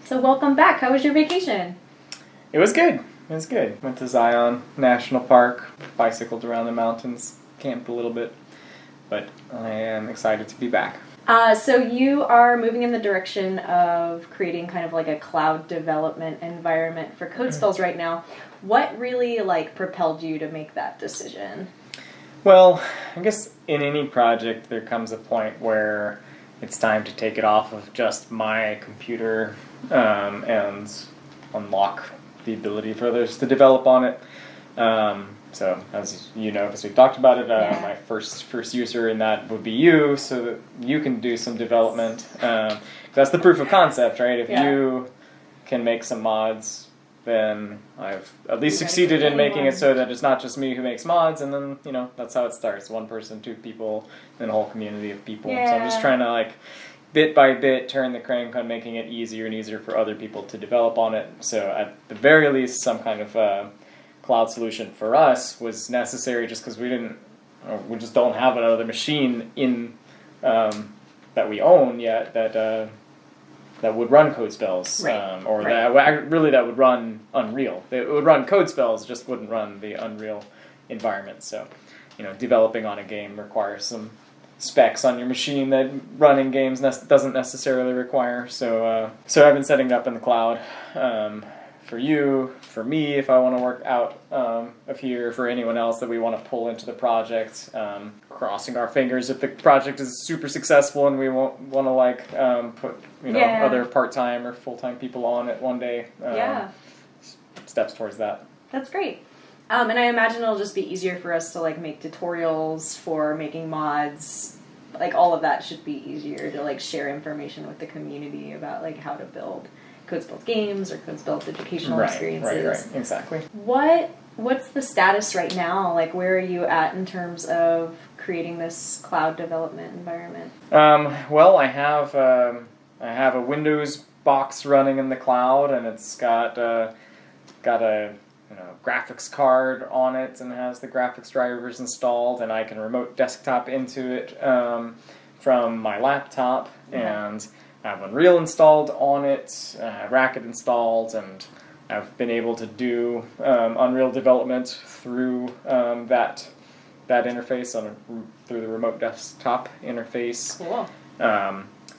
So welcome back. How was your vacation? It was good. It was good. Went to Zion National Park, bicycled around the mountains, camped a little bit, but I am excited to be back. So you are moving in the direction of creating kind of like a cloud development environment for CodeSpells right now. What really propelled you to make that decision? Well, I guess in any project there comes a point where it's time to take it off of just my computer and unlock the ability for others to develop on it. So as you know, because we've talked about it, my first user in that would be you, so that you can do some development. That's the proof of concept, right? If you can make some mods, then I've at least succeeded in making it so that it's not just me who makes mods, and then, that's how it starts. One person, two people, then a whole community of people. Yeah. So I'm just trying to, bit by bit, turn the crank on making it easier and easier for other people to develop on it. So at the very least, some kind of cloud solution for us was necessary, just because we just don't have another machine in that we own yet that would run CodeSpells, that would run Unreal. It would run CodeSpells, just wouldn't run the Unreal environment. So, developing on a game requires some specs on your machine that running games doesn't necessarily require. So I've been setting it up in the cloud for you, for me, if I want to work out of here, for anyone else that we want to pull into the project. Crossing our fingers if the project is super successful and we won't want to put other part-time or full-time people on it one day. Steps towards that. That's great. And I imagine it'll just be easier for us to make tutorials for making mods. All of that should be easier to share information with the community about how to build CodeSpells games or CodeSpells educational experiences. Right, exactly. What's the status right now? Where are you at in terms of creating this cloud development environment? Well, I have a Windows box running in the cloud, and it's got a graphics card on it, and has the graphics drivers installed, and I can remote desktop into it from my laptop, and I have Unreal installed on it, I have Racket installed, and I've been able to do Unreal development through that interface through the remote desktop interface. Cool.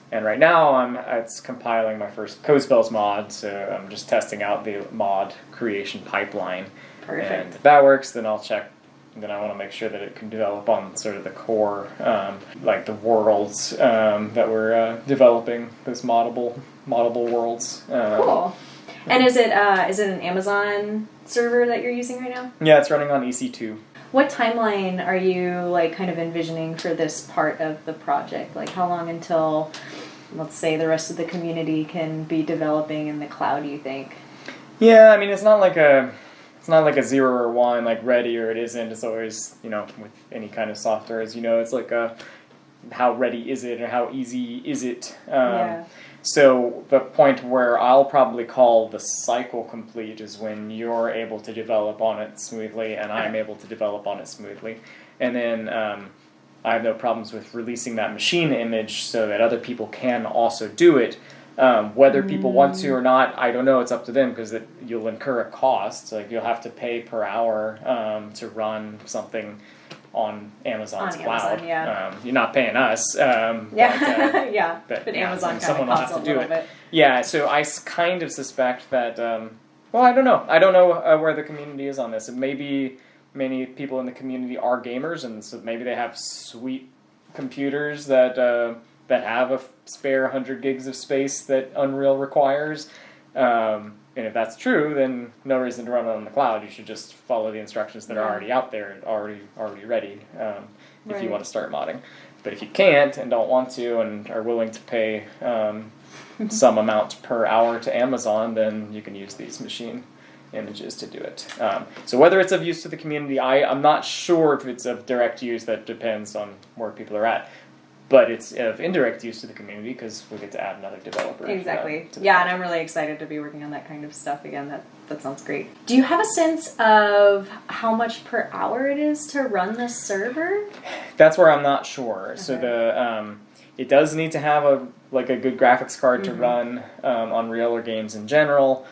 And right now it's compiling my first CodeSpells mod, so I'm just testing out the mod creation pipeline. Perfect. And if that works, then I'll check. Then I want to make sure that it can develop on sort of the core, the worlds that we're developing, those moddable worlds. Cool. And is it an Amazon server that you're using right now? Yeah, it's running on EC2. What timeline are you kind of envisioning for this part of the project? How long until, let's say, the rest of the community can be developing in the cloud, you think? Yeah, I mean, it's not like a 0 or 1, ready or it isn't. It's always, with any kind of software, as you know, it's how ready is it or how easy is it? So the point where I'll probably call the cycle complete is when you're able to develop on it smoothly and I'm able to develop on it smoothly. And then I have no problems with releasing that machine image so that other people can also do it. Whether people want to or not, I don't know. It's up to them, because you'll incur a cost. You'll have to pay per hour to run something on Amazon's cloud. You're not paying us. But Amazon someone will have to do it. Bit. Yeah, so I kind of suspect that. I don't know. I don't know where the community is on this. And maybe many people in the community are gamers, and so maybe they have sweet computers that have a spare 100 gigs of space that Unreal requires. And if that's true, then no reason to run it on the cloud. You should just follow the instructions that are already out there, already ready, if you want to start modding. But if you can't and don't want to and are willing to pay some amount per hour to Amazon, then you can use these machine images to do it. So whether it's of use to the community, I'm not sure if it's of direct use. That depends on where people are at. But it's of indirect use to the community, because we get to add another developer. Exactly. And I'm really excited to be working on that kind of stuff again. That sounds great. Do you have a sense of how much per hour it is to run this server? That's where I'm not sure. Okay. So it does need to have a good graphics card to run Unreal or games in general.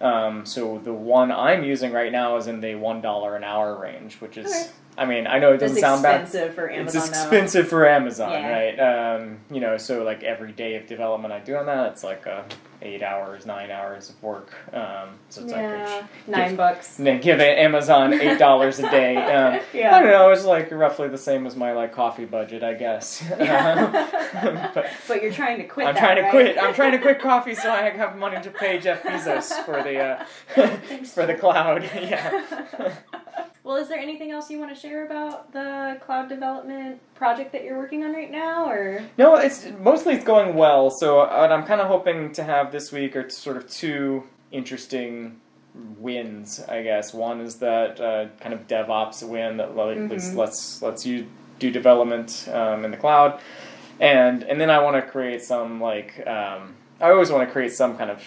So the one I'm using right now is in the $1 an hour range, which is, okay. I mean, I know it doesn't sound bad. It's expensive for Amazon. It's expensive for Amazon, yeah. right? So like every day of development I do on that, it's like 8 hours, 9 hours of work. So it's like $9. Give Amazon $8 a day. Yeah. I don't know. It's like roughly the same as my like coffee budget, I guess. But you're trying to quit. I'm trying to quit. I'm trying to quit coffee so I have money to pay Jeff Bezos for the for the cloud. Yeah. Well, is there anything else you want to share about the cloud development project that you're working on right now, or? No, it's going well. So what I'm kind of hoping to have this week are sort of two interesting wins, I guess. One is that kind of DevOps win that lets you do development in the cloud, and then I want to create some I always want to create some kind of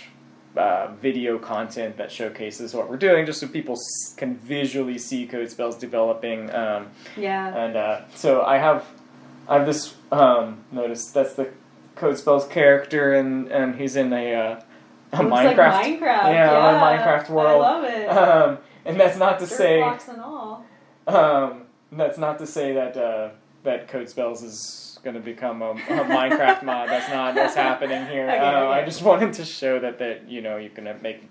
video content that showcases what we're doing, just so people can visually see CodeSpells developing. And so I have this notice that's the CodeSpells character, and he's in a Minecraft. Like Minecraft. Yeah, a Minecraft world. I love it. And that's not to say. Blocks and all. That's not to say that that CodeSpells is going to become a Minecraft mod. That's not what's happening here. Okay. I just wanted to show that you can make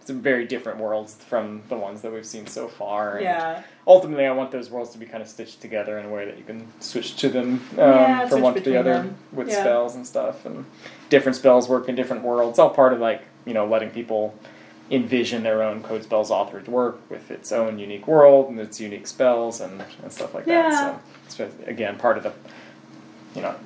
some very different worlds from the ones that we've seen so far. And ultimately, I want those worlds to be kind of stitched together in a way that you can switch to them from one to the other with spells and stuff. And different spells work in different worlds. All part of letting people envision their own CodeSpells authored work with its own unique world and its unique spells and stuff like that. So it's, again, part of the,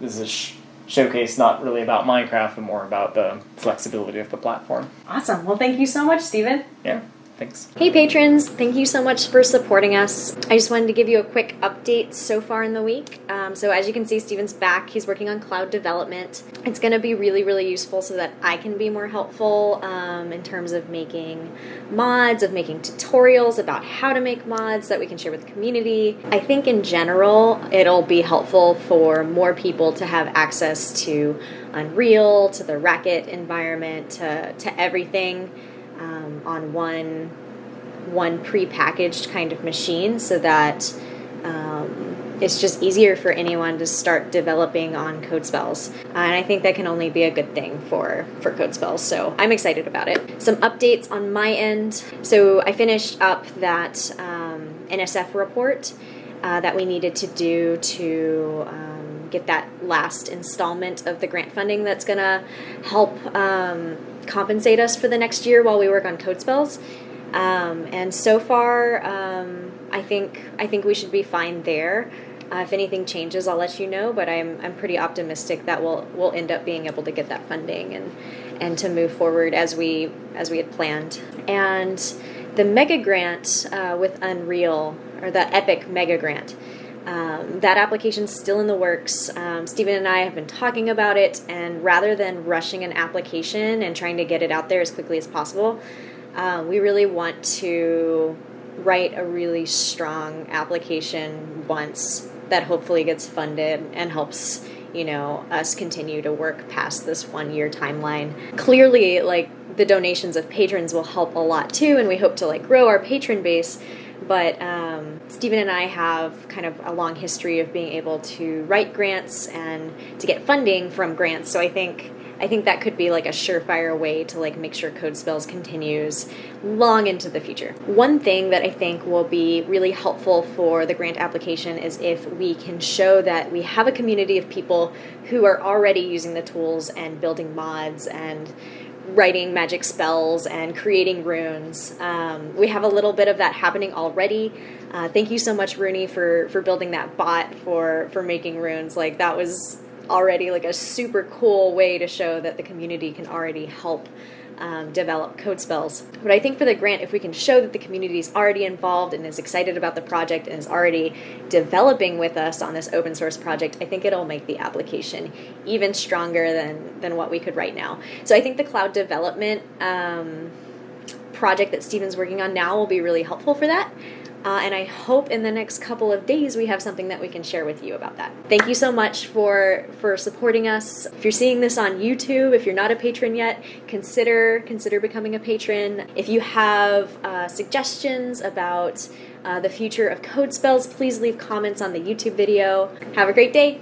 this is a showcase not really about Minecraft, but more about the flexibility of the platform. Awesome. Well, thank you so much, Stephen. Yeah. Thanks. Hey patrons, thank you so much for supporting us. I just wanted to give you a quick update so far in the week. So as you can see, Steven's back. He's working on cloud development. It's going to be really, really useful so that I can be more helpful in terms of making mods, of making tutorials about how to make mods that we can share with the community. I think in general, it'll be helpful for more people to have access to Unreal, to the Racket environment, to everything on one pre-packaged kind of machine, so that it's just easier for anyone to start developing on CodeSpells. And I think that can only be a good thing for CodeSpells, so I'm excited about it. Some updates on my end. So I finished up that NSF report that we needed to do to get that last installment of the grant funding that's going to help compensate us for the next year while we work on CodeSpells. And so far, I think we should be fine there. If anything changes, I'll let you know. But I'm pretty optimistic that we'll end up being able to get that funding and to move forward as we had planned. And the mega grant with Unreal, or the Epic mega grant, that application's still in the works. Stephen and I have been talking about it, and rather than rushing an application and trying to get it out there as quickly as possible, we really want to write a really strong application once that hopefully gets funded and helps us continue to work past this 1 year timeline. Clearly, the donations of patrons will help a lot too, and we hope to grow our patron base. But Stephen and I have kind of a long history of being able to write grants and to get funding from grants. So I think that could be a surefire way to make sure CodeSpells continues long into the future. One thing that I think will be really helpful for the grant application is if we can show that we have a community of people who are already using the tools and building mods and writing magic spells and creating runes. We have a little bit of that happening already. Thank you so much, Rooney, for building that bot for making runes. That was already a super cool way to show that the community can already help develop CodeSpells. But I think for the grant, if we can show that the community is already involved and is excited about the project and is already developing with us on this open source project, I think it'll make the application even stronger than what we could right now. So I think the cloud development project that Stephen's working on now will be really helpful for that. And I hope in the next couple of days we have something that we can share with you about that. Thank you so much for supporting us. If you're seeing this on YouTube, if you're not a patron yet, consider becoming a patron. If you have suggestions about the future of code spells, please leave comments on the YouTube video. Have a great day.